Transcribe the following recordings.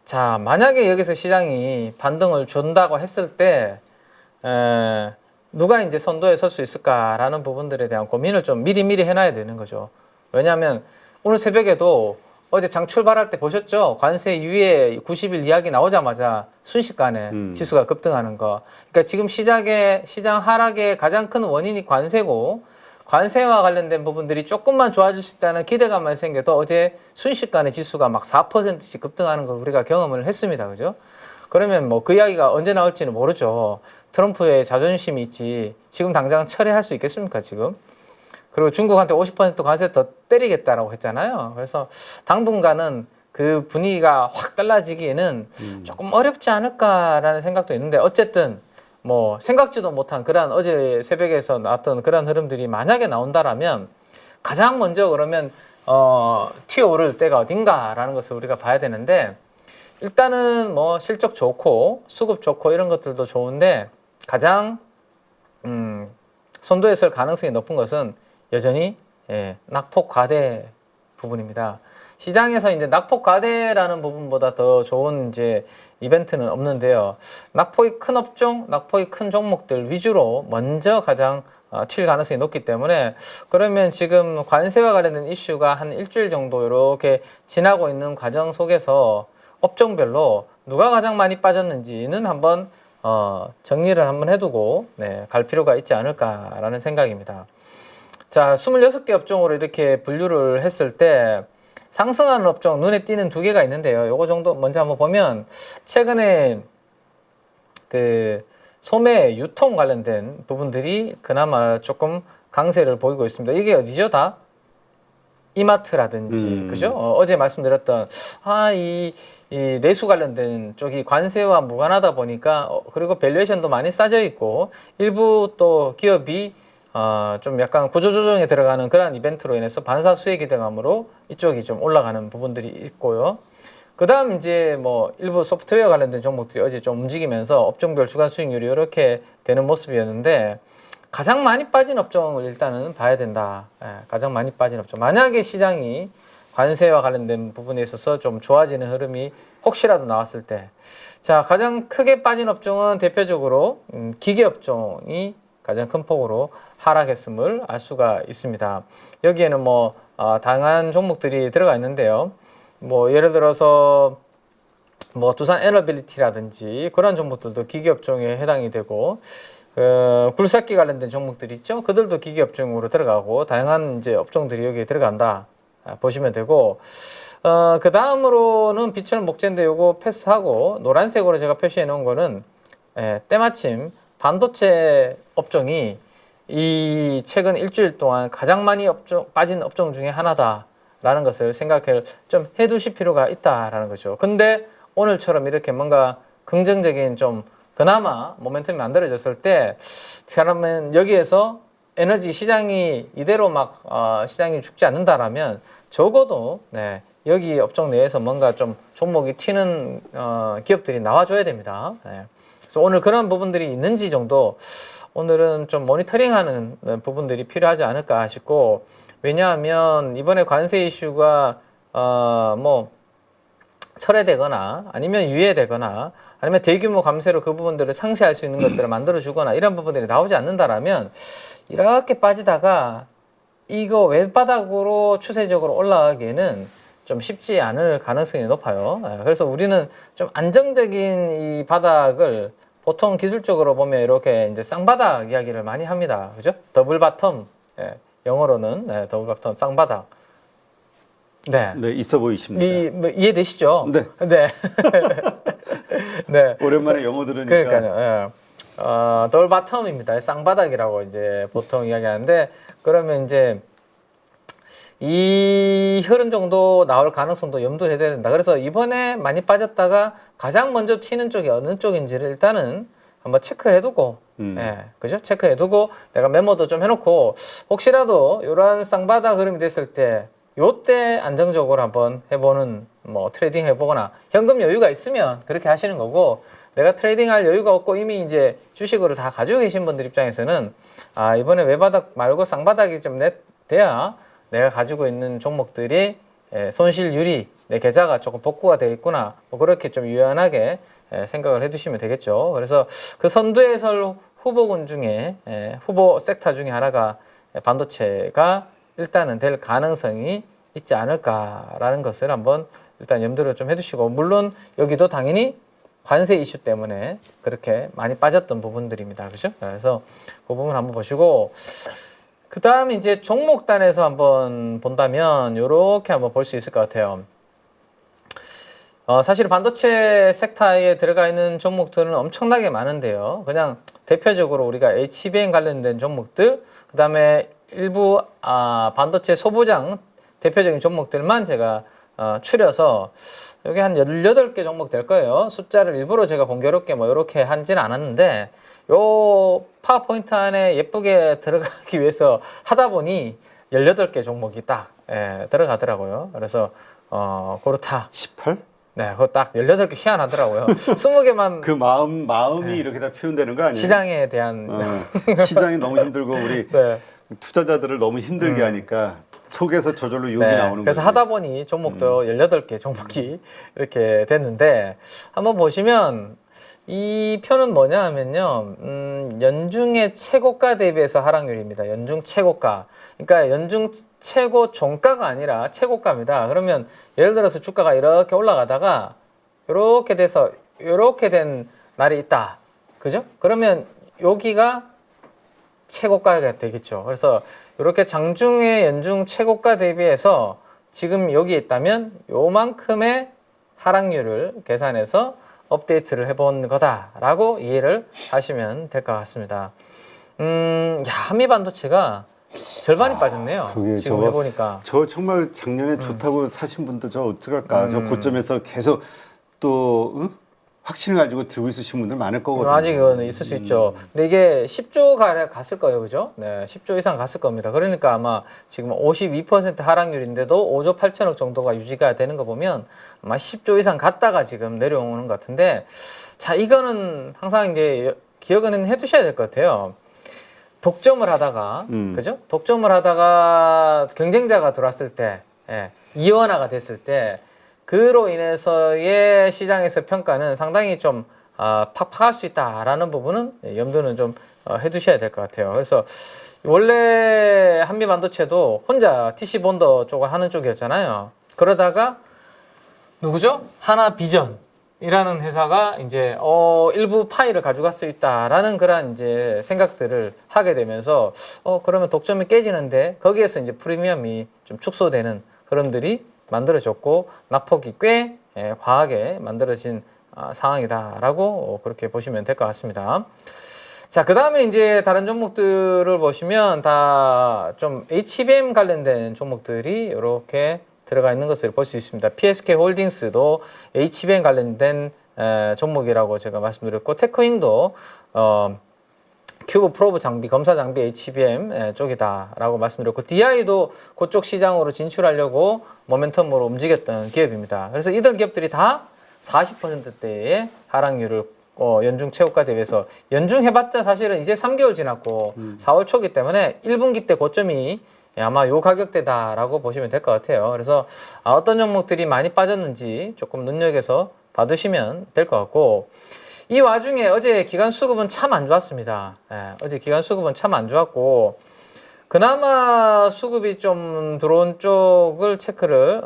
자, 만약에 여기서 시장이 반등을 준다고 했을 때 누가 이제 선도에 설 수 있을까라는 부분들에 대한 고민을 좀 미리미리 해놔야 되는 거죠. 왜냐하면 오늘 새벽에도 어제 장 출발할 때 보셨죠? 관세 유예 90일 이야기 나오자마자 순식간에 지수가 급등하는 거. 그러니까 지금 시장 하락의 가장 큰 원인이 관세고, 관세와 관련된 부분들이 조금만 좋아질 수 있다는 기대감만 생겨도 어제 순식간에 지수가 막 4%씩 급등하는 걸 우리가 경험을 했습니다. 그죠? 그러면 뭐 그 이야기가 언제 나올지는 모르죠. 트럼프의 자존심이 있지 지금 당장 철회할 수 있겠습니까 지금? 그리고 중국한테 50% 관세 더 때리겠다라고 했잖아요. 그래서 당분간은 그 분위기가 확 달라지기에는 조금 어렵지 않을까라는 생각도 있는데, 어쨌든 뭐 생각지도 못한 그러한 어제 새벽에서 나왔던 그러한 흐름들이 만약에 나온다라면 가장 먼저 그러면 튀어오를 때가 어딘가라는 것을 우리가 봐야 되는데, 일단은 뭐 실적 좋고 수급 좋고 이런 것들도 좋은데 가장 선도에 설 가능성이 높은 것은 여전히 낙폭 과대 부분입니다. 시장에서 이제 낙폭 과대라는 부분보다 더 좋은 이제 이벤트는 없는데요. 낙폭이 큰 업종, 낙폭이 큰 종목들 위주로 먼저 가장 튈 가능성이 높기 때문에, 그러면 지금 관세와 관련된 이슈가 한 일주일 정도 이렇게 지나고 있는 과정 속에서 업종별로 누가 가장 많이 빠졌는지는 한번 정리를 한번 해두고 갈 필요가 있지 않을까라는 생각입니다. 자, 26개 업종으로 이렇게 분류를 했을 때 상승하는 업종 눈에 띄는 두 개가 있는데요. 요거 정도 먼저 한번 보면, 최근에 그 소매 유통 관련된 부분들이 그나마 조금 강세를 보이고 있습니다. 이게 어디죠? 다 이마트라든지 그죠? 어제 말씀드렸던 이 내수 관련된 쪽이 관세와 무관하다 보니까 그리고 밸류에이션도 많이 싸져 있고, 일부 또 기업이 좀 약간 구조조정에 들어가는 그런 이벤트로 인해서 반사 수혜 기대감으로 이쪽이 좀 올라가는 부분들이 있고요. 그 다음 이제 뭐 일부 소프트웨어 관련된 종목들이 어제 좀 움직이면서 업종별 주간 수익률이 이렇게 되는 모습이었는데, 가장 많이 빠진 업종을 일단은 봐야 된다. 가장 많이 빠진 업종. 만약에 시장이 관세와 관련된 부분에 있어서 좀 좋아지는 흐름이 혹시라도 나왔을 때, 자, 가장 크게 빠진 업종은 대표적으로 기계 업종이 가장 큰 폭으로 하락했음을 알 수가 있습니다. 여기에는 뭐 다양한 종목들이 들어가 있는데요. 뭐 예를 들어서 뭐 두산 에너빌리티라든지 그런 종목들도 기계 업종에 해당이 되고, 굴삭기 관련된 종목들이 있죠. 그들도 기계 업종으로 들어가고, 다양한 이제 업종들이 여기에 들어간다 보시면 되고, 그 다음으로는 비철 목재인데 요거 패스하고, 노란색으로 제가 표시해 놓은 거는 때마침 반도체 업종이 이 최근 일주일 동안 가장 많이 빠진 업종 중에 하나다라는 것을 생각을 좀 해두실 필요가 있다라는 거죠. 근데 오늘처럼 이렇게 뭔가 긍정적인 좀 그나마 모멘텀이 만들어졌을 때, 그러면 여기에서 에너지 시장이 이대로 막 시장이 죽지 않는다라면 적어도 여기 업종 내에서 뭔가 좀 종목이 튀는 기업들이 나와줘야 됩니다. 그래서 오늘 그런 부분들이 있는지 정도 오늘은 좀 모니터링하는 부분들이 필요하지 않을까 싶고, 왜냐하면 이번에 관세 이슈가 뭐 철회되거나 아니면 유예되거나 아니면 대규모 감세로 그 부분들을 상쇄할 수 있는 것들을 만들어주거나 이런 부분들이 나오지 않는다라면 이렇게 빠지다가 이거 왼바닥으로 추세적으로 올라가기에는 좀 쉽지 않을 가능성이 높아요. 그래서 우리는 좀 안정적인 이 바닥을 보통 기술적으로 보면 이렇게 이제 쌍바닥 이야기를 많이 합니다. 그죠? 더블 바텀, 영어로는 더블 바텀, 쌍바닥. 네, 있어 보이십니다. 뭐 이해되시죠? 네. 네. 네. 오랜만에 영어 들으니까. 그러니까요. 더블 바텀입니다. 쌍바닥이라고 이제 보통 이야기하는데, 그러면 이제 이 흐름 정도 나올 가능성도 염두를 해야 된다. 그래서 이번에 많이 빠졌다가 가장 먼저 튀는 쪽이 어느 쪽인지를 일단은 한번 체크해두고, 그죠? 체크해두고 내가 메모도 좀 해놓고, 혹시라도 이러한 쌍바닥 흐름이 됐을 때 요때 안정적으로 한번 해보는, 뭐 트레이딩 해보거나 현금 여유가 있으면 그렇게 하시는 거고, 내가 트레이딩 할 여유가 없고 이미 이제 주식으로 다 가지고 계신 분들 입장에서는 이번에 외바닥 말고 쌍바닥이 좀 돼야 내가 가지고 있는 종목들이 손실률이 내 계좌가 조금 복구가 되어 있구나. 뭐 그렇게 좀 유연하게 생각을 해두시면 되겠죠. 그래서 그 선두에서 후보군 중에 후보 섹터 중에 하나가 반도체가 일단은 될 가능성이 있지 않을까라는 것을 한번 일단 염두를 좀 해두시고, 물론 여기도 당연히 관세 이슈 때문에 그렇게 많이 빠졌던 부분들입니다. 그죠? 그래서 그 부분 한번 보시고, 그 다음 이제 종목단에서 한번 본다면 요렇게 한번 볼 수 있을 것 같아요. 사실 반도체 섹터에 들어가 있는 종목들은 엄청나게 많은데요. 그냥 대표적으로 우리가 HBM 관련된 종목들, 그 다음에 일부 반도체 소부장 대표적인 종목들만 제가 추려서 여기 한 18개 종목 될 거예요. 숫자를 일부러 제가 공교롭게 뭐 이렇게 하지는 않았는데, 요 파워포인트 안에 예쁘게 들어가기 위해서 하다 보니 18개 종목이 딱 들어가더라고요. 그래서 그렇다. 18? 네, 그거 딱 18개 희한하더라고요. 20개만 그 마음이 이렇게 다 표현되는 거 아니에요? 시장에 대한 시장이 너무 힘들고 우리 네. 투자자들을 너무 힘들게 하니까 속에서 저절로 욕이 나오는 그래서 거예요. 하다 보니 종목도 18개 종목이 이렇게 됐는데, 한번 보시면 이 표는 뭐냐 하면요, 연중의 최고가 대비해서 하락률입니다. 연중 최고가. 그러니까 연중 최고 종가가 아니라 최고가입니다. 그러면 예를 들어서 주가가 이렇게 올라가다가 이렇게 돼서 이렇게 된 날이 있다. 그죠? 그러면 여기가 최고가가 되겠죠. 그래서 이렇게 장중의 연중 최고가 대비해서 지금 여기에 있다면 요만큼의 하락률을 계산해서 업데이트를 해본 거다라고 이해를 하시면 될 것 같습니다. 한미반도체가 절반이 빠졌네요. 그게 지금 저거, 해보니까. 저 정말 작년에 좋다고 사신 분들 저 어떡할까? 저 고점에서 계속 또 확신을 가지고 들고 있으신 분들 많을 거거든요. 아직은 있을 수 있죠. 근데 이게 10조 가량 갔을 거예요, 그죠? 네, 10조 이상 갔을 겁니다. 그러니까 아마 지금 52% 하락률인데도 5조 8천억 정도가 유지가 되는 거 보면 아마 10조 이상 갔다가 지금 내려오는 것 같은데, 자, 이거는 항상 이제 기억은 해두셔야 될 것 같아요. 독점을 하다가, 그죠? 독점을 하다가 경쟁자가 들어왔을 때, 이원화가 됐을 때, 그로 인해서의 시장에서 평가는 상당히 좀 팍팍할 수 있다라는 부분은 염두는 좀 해두셔야 될 것 같아요. 그래서 원래 한미반도체도 혼자 TC본더 쪽을 하는 쪽이었잖아요. 그러다가 누구죠? 하나비전이라는 회사가 이제 일부 파일을 가져갈 수 있다라는 그런 이제 생각들을 하게 되면서 그러면 독점이 깨지는데 거기에서 이제 프리미엄이 좀 축소되는 흐름들이 만들어졌고, 낙폭이 꽤 과하게 만들어진 상황이다라고 그렇게 보시면 될 것 같습니다. 자, 그 다음에 이제 다른 종목들을 보시면 다 좀 HBM 관련된 종목들이 이렇게 들어가 있는 것을 볼 수 있습니다. PSK 홀딩스도 HBM 관련된 종목이라고 제가 말씀드렸고, 테크윙도 큐브 프로브 장비, 검사 장비 HBM 쪽이다라고 말씀드렸고, DI도 그쪽 시장으로 진출하려고 모멘텀으로 움직였던 기업입니다. 그래서 이들 기업들이 다 40%대의 하락률을 연중 최고가 대비해서, 연중 해봤자 사실은 이제 3개월 지났고 4월 초기 때문에 1분기 때 고점이 아마 요 가격대다라고 보시면 될 것 같아요. 그래서 어떤 종목들이 많이 빠졌는지 조금 눈여겨서 봐두시면 될 것 같고, 이 와중에 어제 기관 수급은 참 안 좋았습니다. 어제 기관 수급은 참 안 좋았고, 그나마 수급이 좀 들어온 쪽을 체크를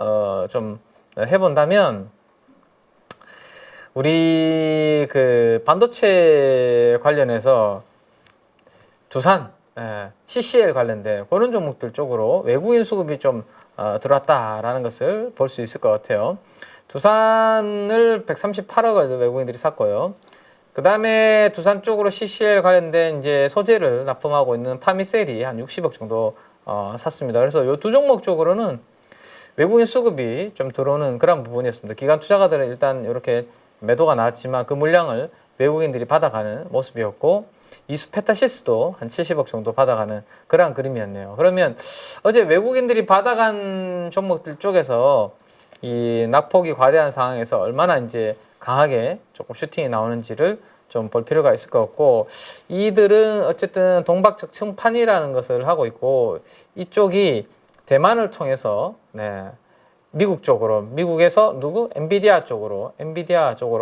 좀 해본다면, 우리 그 반도체 관련해서 두산, CCL 관련된 그런 종목들 쪽으로 외국인 수급이 좀 들어왔다라는 것을 볼 수 있을 것 같아요. 두산을 138억을 외국인들이 샀고요. 그 다음에 두산 쪽으로 CCL 관련된 이제 소재를 납품하고 있는 파미셀이 한 60억 정도 샀습니다. 그래서 이 두 종목 쪽으로는 외국인 수급이 좀 들어오는 그런 부분이었습니다. 기관 투자가들은 일단 이렇게 매도가 나왔지만 그 물량을 외국인들이 받아가는 모습이었고, 이수페타시스도 한 70억 정도 받아가는 그러한 그림이었네요. 그러면 어제 외국인들이 받아간 종목들 쪽에서 이 낙폭이 과대한 상황에서 얼마나 이제 강하게 조금 슈팅이 나오는지를 좀 볼 필요가 있을 것 같고, 이들은 어쨌든 동박적 층판이라는 것을 하고 있고, 이쪽이 대만을 통해서 미국 쪽으로, 미국에서 누구? 엔비디아 쪽으로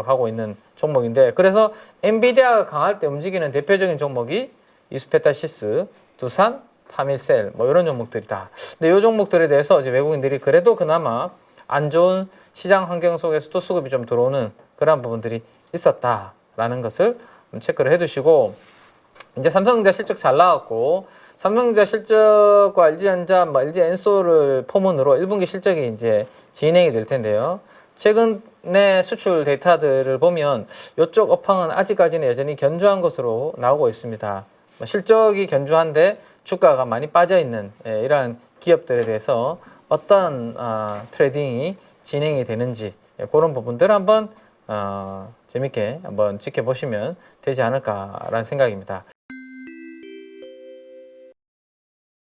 하고 있는 종목인데, 그래서 엔비디아가 강할 때 움직이는 대표적인 종목이 이스페타시스, 두산, 타밀셀 뭐 이런 종목들이다. 근데 이 종목들에 대해서 이제 외국인들이 그래도 그나마 안 좋은 시장 환경 속에서도 수급이 좀 들어오는 그런 부분들이 있었다라는 것을 체크를 해두시고, 이제 삼성전자 실적 잘 나왔고, 삼성전자 실적과 LG전자, LG엔솔을 포문으로 1분기 실적이 이제 진행이 될 텐데요. 최근에 수출 데이터들을 보면 이쪽 업황은 아직까지는 여전히 견조한 것으로 나오고 있습니다. 실적이 견조한데 주가가 많이 빠져 있는 이러한 기업들에 대해서 어떤 트레이딩이 진행이 되는지 그런 부분들을 한번 재밌게 한번 지켜보시면 되지 않을까라는 생각입니다.